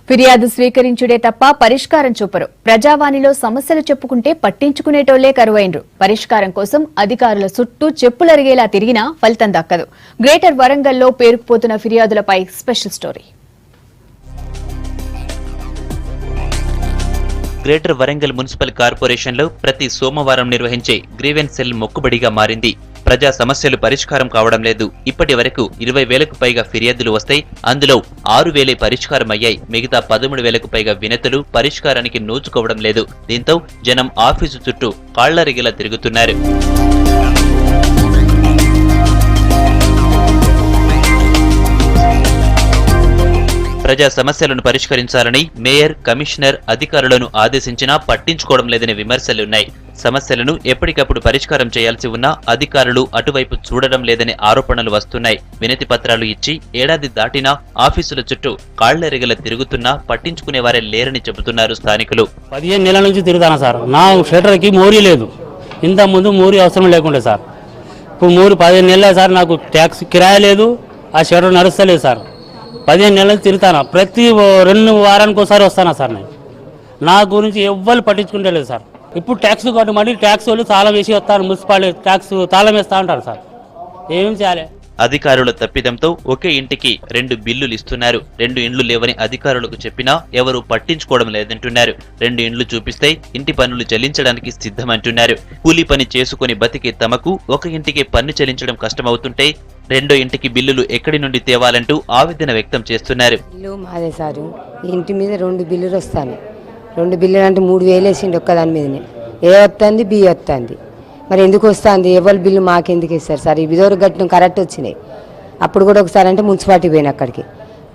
ఫిర్యాదు స్వీకరించుడే తప్ప పరిష్కారం చూపరు. ప్రజావాణిలో సమస్యలు చెప్పుకుంటే పట్టించుకునేటోళ్లే కరువైనరు. పరిష్కారం కోసం అధికారుల చుట్టూ చెప్పులరిగేలా తిరిగినా ఫలితం దక్కదు. గ్రేటర్ వరంగల్లో పేరుకుపోతున్న ఫిర్యాదులపై special story. Greater Warangal municipal కార్పొరేషన్లో ప్రతి సోమవారం నిర్వహించే గ్రీవెన్స్ సెల్ మొక్కుబడిగా మారింది. ప్రజా సమస్యలు పరిష్కారం కావడం లేదు. ఇప్పటి వరకు 20,000కు పైగా ఫిర్యాదులు వస్తాయి. అందులో 6,000 పరిష్కారం అయ్యాయి. మిగతా 13,000కు పైగా వినతులు పరిష్కారానికి నోచుకోవడం లేదు. దీంతో జనం ఆఫీసు చుట్టూ కాళ్లరిగేలా తిరుగుతున్నారు. ప్రజా సమస్యలను పరిష్కరించాలని మేయర్, కమిషనర్ అధికారులను ఆదేశించినా పట్టించుకోవడం లేదనే విమర్శలున్నాయి. సమస్యలను ఎప్పటికప్పుడు పరిష్కారం చేయాల్సి ఉన్నా అధికారులు అటువైపు చూడడం లేదనే ఆరోపణలు వస్తున్నాయి. వినతి పత్రాలు ఇచ్చి ఏడాది దాటినా ఆఫీసుల చుట్టూ కాళ్లెరగల తిరుగుతున్నా పట్టించుకునేవారే లేరని చెబుతున్నారు స్థానికులు. 15 నెలల నుంచి తిరుగుతాను సార్. నా షెటర్కి మోరీ లేదు. ఇంత ముందు మోరీ అవసరం లేకుండే సార్. ఇప్పుడు మోరీ 15 నెలలే సార్. నాకు ట్యాక్స్ కిరాయి లేదు, ఆ షెటర్ నడుస్తలేదు సార్. 15 నెలలు తిరుగుతాను. ప్రతి 2 వారానికి ఒకసారి వస్తానా సార్. నేను నా గురించి ఎవ్వరు పట్టించుకుంటలేదు సార్. ఇప్పుడు ట్యాక్స్ కట్టు మళ్ళీ ట్యాక్స్ వాళ్ళు తాళం వేసి వస్తారు. మున్సిపాలిటీ ట్యాక్స్ తాళం వేస్తా ఉంటారు సార్. ఏం చేయాలి? అధికారుల తప్పిదంతో ఒకే ఇంటికి 2 బిల్లులు ఇస్తున్నారు. 2 ఇండ్లు లేవని అధికారులకు చెప్పినా ఎవరూ పట్టించుకోవడం లేదంటున్నారు. 2 ఇండ్లు చూపిస్తే ఇంటి పన్నులు చెల్లించడానికి సిద్ధమంటున్నారు. కూలీ పని చేసుకుని బతికే తమకు ఒక ఇంటికి పన్ను చెల్లించడం కష్టమవుతుంటే 2వ ఇంటికి బిల్లులు ఎక్కడి నుండి తేవాలంటూ ఆవేదన వ్యక్తం చేస్తున్నారు. మాదే సారు ఇంటి మీద 2 బిల్లులు వస్తాను. 2 బిల్లులు అంటే 3,000 వేసిండు ఒక్కదాని మీదనే. ఏ వస్తుంది, బి వస్తుంది. మరి ఎందుకు వస్తుంది? ఎవరి బిల్లు మాకెందుకు ఇస్తారు సార్? ఈ బిదోరు గట్టిన కరెక్ట్ వచ్చినాయి. అప్పుడు కూడా ఒకసారి అంటే మున్సిపాలిటీ పోయిన అక్కడికి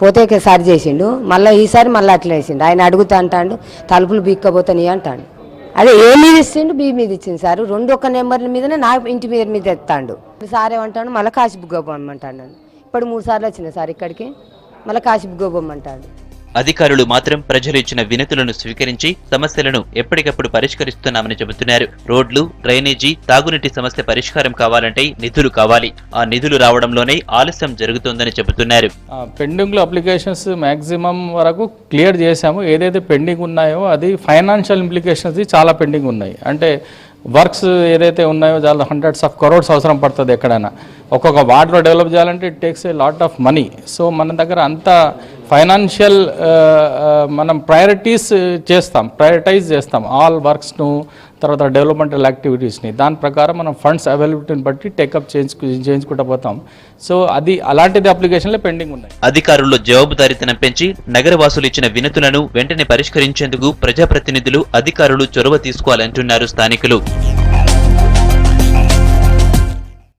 పోతే సారి చేసిండు. మళ్ళీ ఈసారి మళ్ళీ అట్లా వేసిండు. ఆయన అడుగుతా అంటాడు, తలుపులు బీక్కపోతాయి అంటాడు. అదే ఏ మీద ఇచ్చిండు, బి మీద ఇచ్చింది సార్. 2 ఒక్క నెంబర్ల మీదనే నా ఇంటి మీద ఎత్తాడు. సార్ ఏమంటాడు, మళ్ళీ కాశీబుగ్గ పోమ్మంటాడు. ఇప్పుడు 3 సార్లు వచ్చినాయి సార్ ఇక్కడికి. మళ్ళీ కాశీబుగ్గ పోమ్మంటాడు. అధికారులు మాత్రం ప్రజలు ఇచ్చిన వినతులను స్వీకరించి సమస్యలను ఎప్పటికప్పుడు పరిష్కరిస్తున్నామని చెబుతున్నారు. రోడ్లు, డ్రైనేజీ, తాగునీటి సమస్య పరిష్కారం కావాలంటే నిధులు కావాలి. ఆ నిధులు రావడంలోనే ఆలస్యం జరుగుతోందని చెబుతున్నారు. పెండింగ్ లో అప్లికేషన్స్ మాక్సిమం వరకు క్లియర్ చేశాము. ఏదైతే పెండింగ్ ఉన్నాయో అది ఫైనాన్షియల్ ఇంప్లికేషన్స్ చాలా పెండింగ్ ఉన్నాయి. అంటే వర్క్స్ ఏదైతే ఉన్నాయో చాలా హండ్రెడ్స్ ఆఫ్ క్రోర్స్ అవసరం పడుతుంది. ఎక్కడైనా ఒక్కొక్క వార్డులో డెవలప్ చేయాలంటే it takes a lot of money. So మన దగ్గర అంతా ఫైనాన్షియల్ మనం ప్రయారిటైజ్ చేస్తాం ఆల్ వర్క్స్ను, తర్వాత డెవలప్మెంటల్ యాక్టివిటీస్ని. దాని ప్రకారం మనం ఫండ్స్ అవైలబిలిటీని బట్టి టేకప్ చేయించుకుంటూ పోతాం. సో అది అలాంటిది అప్లికేషన్లో పెండింగ్ ఉన్నాయి. అధికారుల్లో జవాబుదారీతనం పెంచి నగరవాసులు ఇచ్చిన వినతులను వెంటనే పరిష్కరించేందుకు ప్రజాప్రతినిధులు, అధికారులు చొరవ తీసుకోవాలంటున్నారు స్థానికులు.